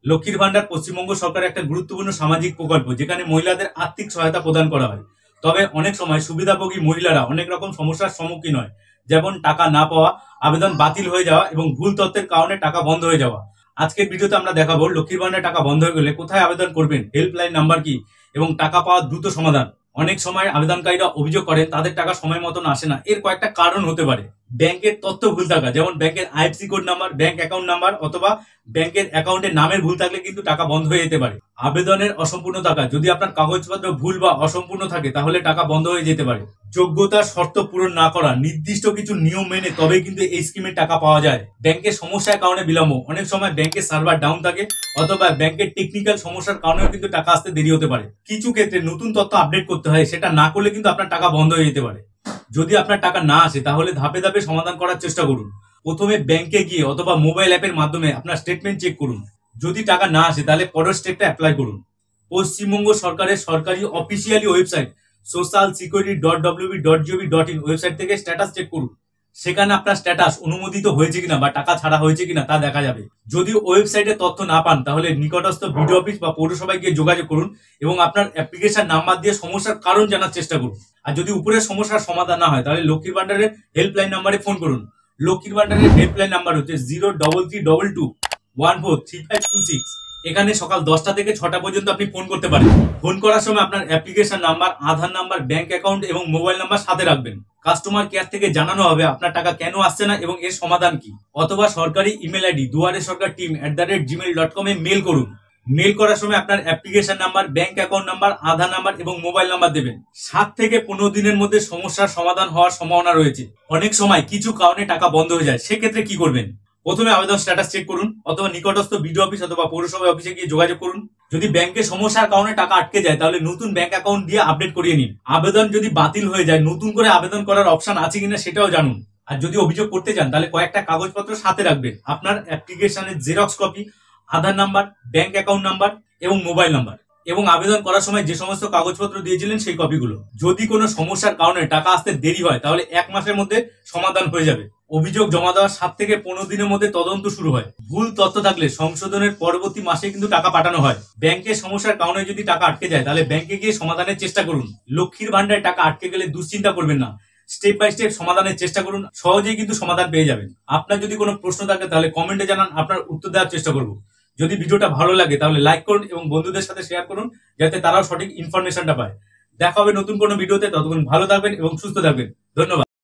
লক্ষ্মীর ভান্ডার পশ্চিমবঙ্গ সরকারের একটা গুরুত্বপূর্ণ সামাজিক প্রকল্প, যেখানে মহিলাদের আর্থিক সহায়তা প্রদান করা হয়। তবে অনেক সময় সুবিধাভোগী মহিলারা অনেক রকম সমস্যার সম্মুখীন হয়, যেমন টাকা না পাওয়া, আবেদন বাতিল হয়ে যাওয়া এবং ভুল তথ্যের কারণে টাকা বন্ধ হয়ে যাওয়া। আজকের ভিডিওতে আমরা দেখাবো লক্ষ্মীর ভান্ডার টাকা বন্ধ হয়ে গেলে কোথায় আবেদন করবেন, হেল্পলাইন নাম্বার কি এবং টাকা পাওয়ার দ্রুত সমাধান। অনেক সময় আবেদনকারীরা অভিযোগ করেন তাদের টাকা সময় মতন আসে না। এর কয়েকটা কারণ হতে পারে: ব্যাংকের তথ্য ভুল থাকা, যেমন ব্যাংকের IFC code number, bank account number অথবা ব্যাংকের অ্যাকাউন্টের নামের ভুল থাকলে কিন্তু টাকা বন্ধ হয়ে যেতে পারে। আবেদনের অসম্পূর্ণ থাকা, যদি আপনার কাগজপত্র ভুল বা অসম্পূর্ণ থাকে তাহলে টাকা বন্ধ হয়ে যেতে পারে। যোগ্যতার শর্ত পূরণ না করা, নির্দিষ্ট কিছু নিয়ম মেনে তবেই কিন্তু এই স্কিমের টাকা পাওয়া যায়। ব্যাংকের সমস্যার কারণে বিলম্ব, অনেক সময় ব্যাংকের সার্ভার ডাউন থাকে অথবা ব্যাংকের টেকনিক্যাল সমস্যার কারণেও কিন্তু টাকা আসতে দেরি হতে পারে। কিছু ক্ষেত্রে নতুন তথ্য আপডেট করতে হয়, সেটা না করলে কিন্তু আপনার টাকা বন্ধ হয়ে যেতে পারে। যদি আপনার টাকা না আসে তাহলে ধাপে ধাপে সমাধান করার চেষ্টা করুন। প্রথমে ব্যাংকে গিয়ে অথবা মোবাইল অ্যাপের মাধ্যমে আপনার স্টেটমেন্ট চেক করুন। যদি টাকা না আসে তাহলে পরের স্টেপটা অ্যাপ্লাই করুন। পশ্চিমবঙ্গ সরকারের সরকারি অফিসিয়ালি ওয়েবসাইট socialsecurity.wb.gov.in ওয়েবসাইট থেকে স্ট্যাটাস চেক করুন। সেখানে আপনার স্ট্যাটাস অনুমোদিত হয়েছে কিনা বা টাকা ছাড়া হয়েছে কিনা তা দেখা যাবে। যদি ওয়েবসাইটে তথ্য না পান তাহলে নিকটস্থ বিডিও অফিস বা পৌরসভায় গিয়ে যোগাযোগ করুন এবং আপনার অ্যাপ্লিকেশন নাম্বার দিয়ে সমস্যার কারণ জানার চেষ্টা করুন। আর যদি উপরের সমস্যার সমাধান না হয় তাহলে লক্ষ্মীর ভান্ডারের হেল্পলাইন নাম্বারে ফোন করুন। লক্ষ্মীর ভান্ডারের হেল্পলাইন নাম্বার হচ্ছে 03322143526। এখানে সকাল 10টা থেকে 6টা পর্যন্ত আপনি ফোন করতে পারেন। ফোন করার সময় আপনার application number, Aadhaar number, bank account এবং মোবাইল নাম্বার সাথে রাখবেন। কাস্টমার কেয়ার থেকে জানানো হবে আপনার টাকা কেন আসছে না এবং এর সমাধান কি। অথবা সরকারি ইমেল আইডি duaresorkarteam@gmail.com এ মেল করুন। মেল করার সময় আপনার application number, bank account number, Aadhaar number এবং মোবাইল নাম্বার দেবেন। 7 থেকে 15 দিনের মধ্যে সমস্যার সমাধান হওয়ার সম্ভাবনা রয়েছে। অনেক সময় কিছু কারণে টাকা বন্ধ হয়ে যায়, সেক্ষেত্রে কি করবেন? প্রথমে আবেদন স্ট্যাটাস চেক করুন অথবা নিকটস্থ বিডিও অফিস অথবা পৌরসভা অফিসে গিয়ে যোগাযোগ করুন। যদি ব্যাংকের সমস্যার কারণে টাকা আটকে যায় তাহলে নতুন ব্যাংক অ্যাকাউন্ট দিয়ে আপডেট করিয়ে নিন। আবেদন যদি বাতিল হয়ে যায় নতুন করে আবেদন করার অপশন আছে কিনা সেটাও জানুন। আর যদি অভিযোগ করতে চান তাহলে কয়েকটা কাগজপত্র সাথে রাখবেন: আপনার অ্যাপ্লিকেশনের জেরক্স কপি, আধার নাম্বার, ব্যাংক অ্যাকাউন্ট নাম্বার এবং মোবাইল নাম্বার, এবং আবেদন করার সময় যে সমস্ত কাগজপত্র দিয়েছিলেন সেই কপিগুলো। যদি কোনো সমস্যার কারণে টাকা আসতে দেরি হয় তাহলে 1 মাসের মধ্যে সমাধান হয়ে যাবে। অভিযোগ জমা দেওয়ার 7 থেকে 15 দিনের মধ্যে তদন্ত শুরু হয়। ভুল তথ্য থাকলে সংশোধনের পরবর্তী মাসে কিন্তু টাকা পাঠানো হয়। ব্যাংকের সমস্যার কারণে যদি টাকা আটকে যায় তাহলে ব্যাংকে গিয়ে সমাধানের চেষ্টা করুন। লক্ষ্মীর ভান্ডারে টাকা আটকে গেলে দুশ্চিন্তা করবেন না, স্টেপ বাই স্টেপ সমাধানের চেষ্টা করুন, সহজেই কিন্তু সমাধান পেয়ে যাবেন। আপনার যদি কোনো প্রশ্ন থাকে তাহলে কমেন্টে জানান, আপনার উত্তর দেওয়ার চেষ্টা করব। যদি ভিডিওটা ভালো লাগে তাহলে লাইক করুন এবং বন্ধুদের সাথে শেয়ার করুন, যাতে তারাও সঠিক ইনফরমেশনটা পায়। দেখা হবে নতুন কোনো ভিডিওতে। ততক্ষণ ভালো থাকবেন এবং সুস্থ থাকবেন। ধন্যবাদ।